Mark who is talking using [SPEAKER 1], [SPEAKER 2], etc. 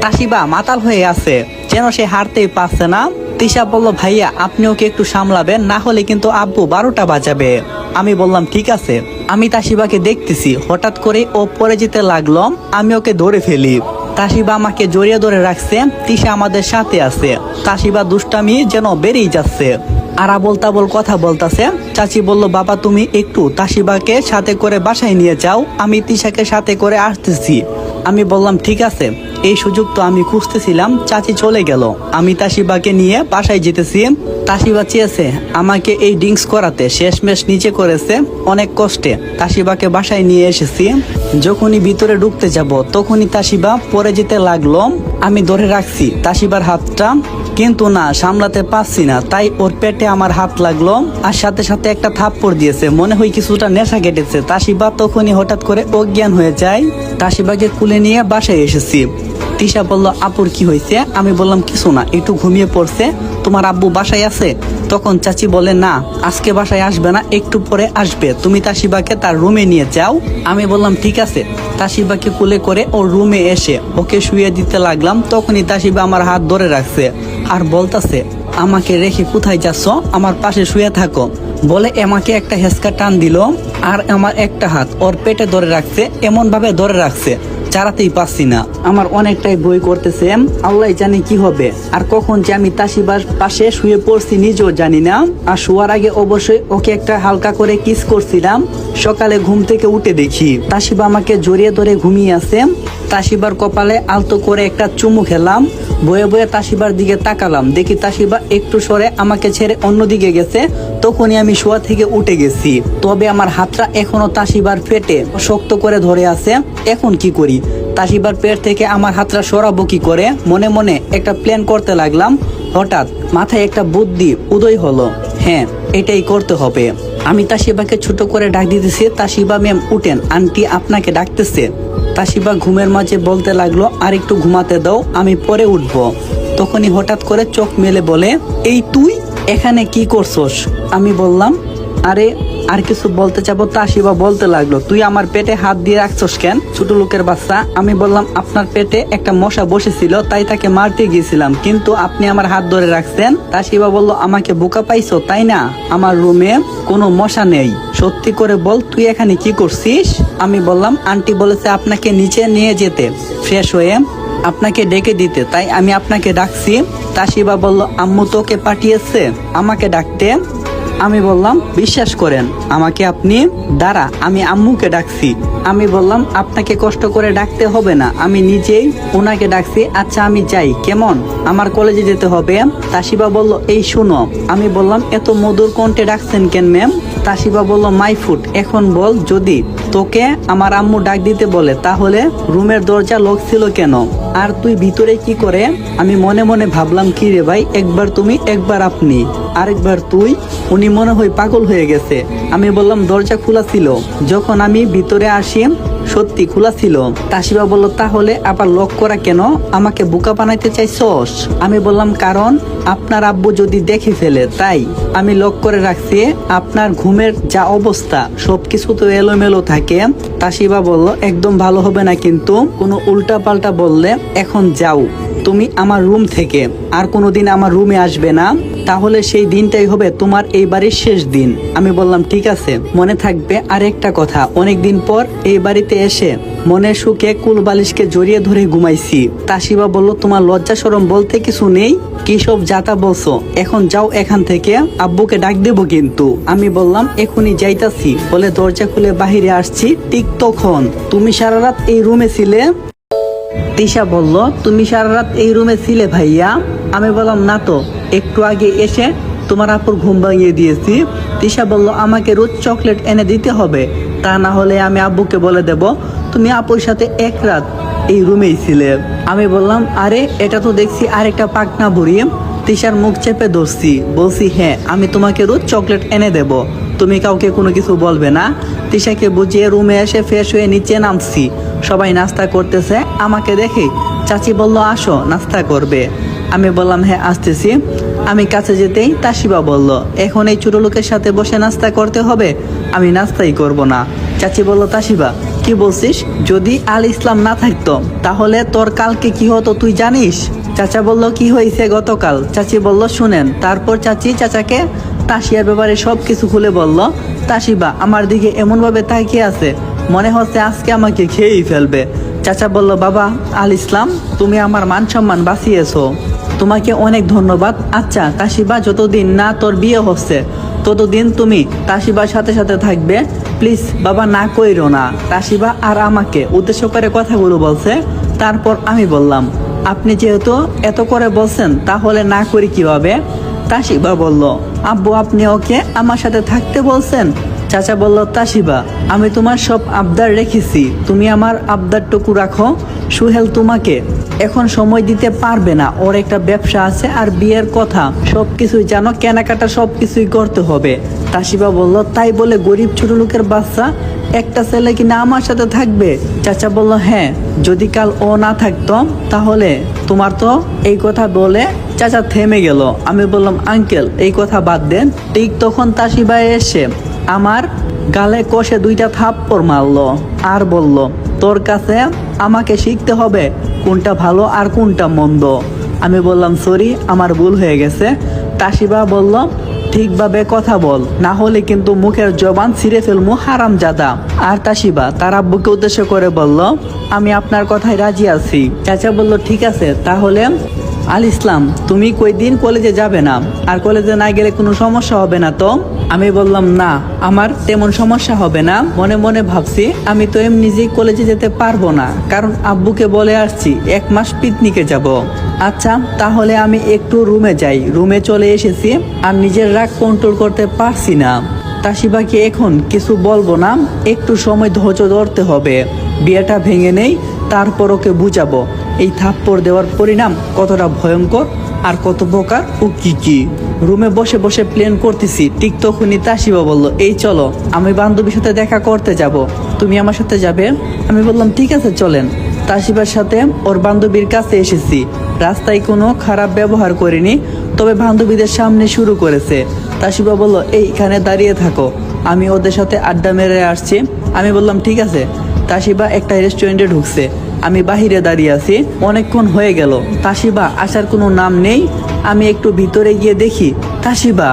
[SPEAKER 1] তাসিবা মাতাল হয়ে আছে, যেন সে হারতেই পারছে না। তিশা বলল, ভাইয়া আপনি ওকে একটু সামলাবেন, না হলে কিন্তু আব্বু 12টা বাজাবে। আমি বললাম ঠিক আছে। আমি তাসিবাকে দেখতেছি, হঠাৎ করে ও পড়ে যেতে লাগলো। আমি ওকে ধরে ফেলি। তাসিবা আমাকে জড়িয়ে ধরে রাখছে। তিশা আমাদের সাথে আছে। তাসিবা দুষ্টামি যেন বেরিয়ে যাচ্ছে, আর আবল তাবল কথা বলতেছে। চাচি বলল, বাবা তুমি একটু তাসিবাকে সাথে করে বাসায় নিয়ে যাও, আমি তিশাকে সাথে করে আসতেছি। আমি বললাম ঠিক আছে। এই সুযোগ তো আমি খুঁজতেছিলাম। চাচি চলে গেল, আমি তাসিবাকে নিয়ে বাসায় যেতেছি। তাসিবা চেয়েছে আমাকে এই ড্রিঙ্কস করাতে, শেষমেশ নিচে করেছে অনেক কষ্টে। তাসিবাকে বাসায় নিয়ে এসেছি। যখনই ভিতরে ঢুকতে যাব তখনই তাসিবা পড়ে যেতে লাগলো। আমি ধরে রাখছি তাসিবার হাতটা, কিন্তু না, সামলাতে পারছি না, তাই ওর পেটে আমার হাত লাগলো, আর সাথে সাথে একটা থাপ্পড় দিয়েছে। মনে হয় কিছুটা নেশা কেটেছে। তাসিবা তখনই হঠাৎ করে অজ্ঞান হয়ে যায়। তাসিবাকে কুলে নিয়ে বাসায় এসেছি। তিশা বলল, আপুর কি হয়েছে? আমি বললাম কিছু না, একটু ঘুমিয়ে পড়ছে। তোমার আব্বু বাসায় আছে? তখন চাচি বলে, না আজকে বাসায় আসবে না, একটু পরে আসবে, তুমি তাসিবাকে তার রুমে নিয়ে যাও। আমি বললাম ঠিক আছে। তাসিবাকে কুলে করে ওর রুমে এসে ওকে শুয়ে দিতে লাগলাম। তখনই তাসিবা আমার হাত ধরে রাখছে আর বলতাছে, আমাকে রেখে কোথায় যাচ্ছ? আমার পাশে শুয়ে থাকো বলে আমাকে একটা হেসকা টান দিল, আর আমার একটা হাত ওর পেটে ধরে রাখছে, এমন ভাবে ধরে রাখছে চালাতেই পারছি না। আমার অনেকটাই ভয় করতেছে, আল্লাহ জানে কি হবে, আর কখন যে আমি তাসিবার পাশে শুয়ে পড়ছি নিজেও জানি না। আর শোয়ার আগে অবশ্যই ওকে একটা হালকা করে কিস করছিলাম। সকালে ঘুম থেকে উঠে দেখি তাসিবা আমাকে জড়িয়ে ধরে ঘুমিয়ে আছে। তাসিবার কপালে আলতো করে একটা চুমু খেলাম। বয়ে বয়ে তাসিবার দিকে তাকালাম, দেখি তাসিবা একটু সরে আমাকে ছেড়ে অন্যদিকে গেছে। তখনই আমি শোয়া থেকে উঠে গেছি, তবে আমার হাতটা এখনো তাসিবার পেটে শক্ত করে ধরে আছে। এখন কি করি? তাসিবার পেট থেকে আমার হাতটা সরাবো কি করে? মনে মনে একটা প্ল্যান করতে লাগলাম। হঠাৎ মাথায় একটা বুদ্ধি উদয় হলো, হ্যাঁ এটাই করতে হবে। আমি তাসিবাকে ছোট করে ডাক দিতেছি, তাসিবা ম্যাম উঠেন, আন্টি আপনাকে ডাকতেছে। তাসিবা ঘুমের মাঝে বলতে লাগলো, আর একটু ঘুমাতে দাও, আমি পরে উঠবো। তখনই হঠাৎ করে চোখ মেলে বলে, এই তুই এখানে কি করছস? আমি বললাম, আরে আর কিছু বলতে চাবো। তাসিবা বলতে লাগলো, তুই আমার পেটে হাত দিয়ে রাখছস কেন, ছোট লোকের বাচ্চা? আমি বললাম, আপনার পেটে একটা মশা বসেছিল, তাই তাকে মারতে গিয়েছিলাম, কিন্তু আপনি আমার হাত ধরে রাখছেন। তাসিবা বলল, আমাকে বোকা পাইছো তাই না? আমার রুমে কোনো মশা নেই, সত্যি করে বল তুই এখানে কি করছিস? আমি বললাম, আন্টি বলেছে আপনাকে নিচে নিয়ে যেতে, ফ্রেশ হয়ে আপনাকে ডেকে দিতে, তাই আমি আপনাকে ডাকছি। তাসিবা বলল, আম্মু তোকে পাঠিয়েছে আমাকে ডাকতে? আমি বললাম, বিশ্বাস করেন আমাকে আপনি, দাঁড়া আমি আম্মুকে ডাকছি। আমি বললাম, আপনাকে কষ্ট করে ডাকতে হবে না, আমি নিজেই ওনাকে ডাকছি। আচ্ছা আমি যাই কেমন, আমার কলেজে যেতে হবে। তাসিবা বলল, এই শুনো। আমি বললাম, এত মধুর কণ্ঠে ডাকছেন কেন ম্যাম? তাসিবা বলল, মাই ফুড। এখন বল, যদি তোকে আমার আম্মু ডাক দিতে বলে তাহলে রুমের দরজা লক ছিল কেন, আর তুই ভিতরে কি করে? আমি মনে মনে ভাবলাম, কি রে ভাই, একবার তুমি একবার আপনি, আরেকবার তুই। উনি মনে হয় পাগল হয়ে গেছে। আমি বললাম, দরজা খোলা ছিল, যখন আমি ভিতরে আসি সত্যি খোলা ছিল। তাসিবা বলল, তাহলে আবার লক করা কেন? আমাকে বোকা বানাইতে চাইছস? আমি বললাম, কারণ আপনার আব্বু যদি দেখে ফেলে, তাই আমি লক করে রাখছি। আপনার ঘুমের যা অবস্থা সবকিছু তো এলোমেলো থাকে। তাসিবা বলল, একদম ভালো হবে না, কিন্তু কোনো উল্টা পাল্টা বললে। এখন যাও তুমি আমার রুম থেকে, আর কোনোদিন আমার রুমে আসবে না, তাহলে সেই দিনটাই হবে তোমার এই বাড়ির শেষ দিন। আমি বললাম, ঠিক আছে, মনে থাকবে। আর একটা কথা, অনেকদিন পর এই বাড়িতে এসে মনের সুখে কুলবালিশকে জড়িয়ে ধরে ঘুমাইছি। তাসিবা বলল, তোমার লজ্জা শরম বলতে কিছু নেই? কি সব যাতা বলছো, এখন যাও এখান থেকে, আব্বুকে ডাক দেবো কিন্তু। আমি বললাম, এখনই যাইতাছি বলে দরজা খুলে বাহিরে আসছি। ঠিক তখন, তুমি সারা রাত এই রুমে ছিলে? তিশা বলল, তুমি সারা রাত এই রুমে ছিলে ভাইয়া? আমি বললাম, না তো, একটু আগে এসে তোমার আপুর ঘুম ভাঙিয়ে দিয়েছি। তিশা বলল, আমাকে রোজ চকলেট এনে দিতে হবে, তা না হলে আমি আব্বুকে বলে দেব তুমি আপুর সাথে এক রাত এই রুমেই ছিলে। আমি বললাম, আরে এটা তো দেখছি আরেকটা পাকনা বুড়ি। তিশার মুখ চেপে ধরছি, বলছি, হ্যাঁ আমি তোমাকে রোজ চকলেট এনে দেব, তুমি কাউকে কোনো কিছু বলবে না। তিশাকে বুঝিয়ে রুমে এসে ফ্রেশ হয়ে নিচে নামছি। সবাই নাস্তা করতেছে, আমাকে দেখে চাচি বলল, আসো নাস্তা করবে। আমি বললাম, হ্যাঁ আসতেছি। আমি কাছে যেতেই তাসিবা বলল, এখন এই ছোট লোকের সাথে বসে নাস্তা করতে হবে? আমি নাস্তাই করব না, চাচি বলল, তাসিবা কি বলছিস? যদি আল ইসলাম না থাকতো তাহলে তোর কালকে কি হতো তুই জানিস? চাচা বলল, কি হয়েছে গতকাল? চাচি বলল, শুনেন। তারপর চাচি চাচাকে তাসিয়ার ব্যাপারে সবকিছু খুলে বলল। তাসিবা আমার দিকে এমন ভাবে তাকিয়ে আছে, মনে হচ্ছে আজকে আমাকে খেয়েই ফেলবে। চাচা বলল, বাবা আল ইসলাম, তুমি আমার মান সম্মান বাঁচিয়েছো, তোমাকে অনেক ধন্যবাদ। আচ্ছা তাসিবা, যতদিন না তোর বিয়ে হচ্ছে ততদিন তুমি তাসিবার সাথে সাথে থাকবে, প্লিজ বাবা, না কইরো না। তাসিবা আর আমাকে উদ্দেশ্য করে কথাগুলো বলছে। তারপর আমি বললাম, আপনি যেহেতু এত করে বলছেন তাহলে না করি কিভাবে? তাসিবা বলল, আব্বু আপনি ওকে আমার সাথে থাকতে বলছেন? চাচা বলল, তাসিবা আমি তোমার সব আবদার রেখেছি, তুমি আমার আবদারটুকু রাখো। সুহেল তোমাকে এখন সময় দিতে পারবে না, ওর একটা ব্যবসা আছে আর বিয়ের কথা, সবকিছুই জানো, কেনাকাটা সবকিছুই করতে হবে। তাসিবা বলল, তাই বলে গরিব ছোট লোকের বাচ্চা একটা ছেলে কিনা আমার সাথে থাকবে? চাচা বলল, হ্যাঁ, যদি কাল ও না থাকতো তাহলে তোমার তো। এই কথা বলে চাচা থেমে গেল। আমি বললাম, আঙ্কেল এই কথা বাদ দেন। ঠিক তখন তাসিবা এসে আমার গালে কষে 2টা থাপ্পড় মারলো আর বলল, তোর কাছে আমাকে শিখতে হবে কোনটা ভালো আর কোনটা মন্দ। আমি বললাম, সরি, আমার ভুল হয়ে গেছে। তাসিবা বলল, ঠিকভাবে কথা বল, না হলে কিন্তু মুখের জবান ছিঁড়ে ফেলবো হারামজাদা। আর তাসিবা তার আব্বুকে উদ্দেশ্য করে বলল, আমি আপনার কথায় রাজি আছি। চাচা বলল, ঠিক আছে, তাহলে আল ইসলাম তুমি কয়দিন কলেজে যাবে না? আর কলেজে না গেলে কোনো সমস্যা হবে না তো? আমি বললাম, না, আমার তেমন সমস্যা হবে না। মনে মনে ভাবছি, আমি তো নিজেই কলেজে যেতে পারবো না, কারণ আব্বুকে বলে আসছি 1 মাস পিকনিকে যাব। আচ্ছা তাহলে আমি একটু রুমে যাই। রুমে চলে এসেছি আর নিজের রাগ কন্ট্রোল করতে পারছি না। তাসিবাকে এখন কিছু বলবো না, একটু সময় ধৈর্য ধরতে হবে, বিয়েটা ভেঙে নেই, তারপর ওকে বুঝাবো এই থাপ্পড় দেওয়ার পরিণাম কতটা ভয়ঙ্কর আর কত প্রকার ও কি। রুমে বসে বসে প্ল্যান করতেছি, ঠিক তখনই তাসিবা বলল, এই চলো, আমি বান্ধবীর সাথে দেখা করতে যাব, তুমি আমার সাথে যাবে? আমি বললাম, ঠিক আছে চলেন। তাসিবার সাথে ওর বান্ধবীর কাছে এসেছি। রাস্তায় কোনো খারাপ ব্যবহার করিনি, তবে বান্ধবীদের সামনে শুরু করেছে। তাসিবা বলল, এইখানে দাঁড়িয়ে থাকো, আমি ওদের সাথে আড্ডা মেরে আসছি। আমি বললাম, ঠিক আছে। তাসিবা একটা রেস্টুরেন্টে ঢুকছে, আমি বাহিরে দাঁড়িয়ে আছি। অনেকক্ষণ হয়ে গেল, তাসিবা আসার কোনো নাম নেই। আমি একটু ভিতরে গিয়ে দেখি তাসিবা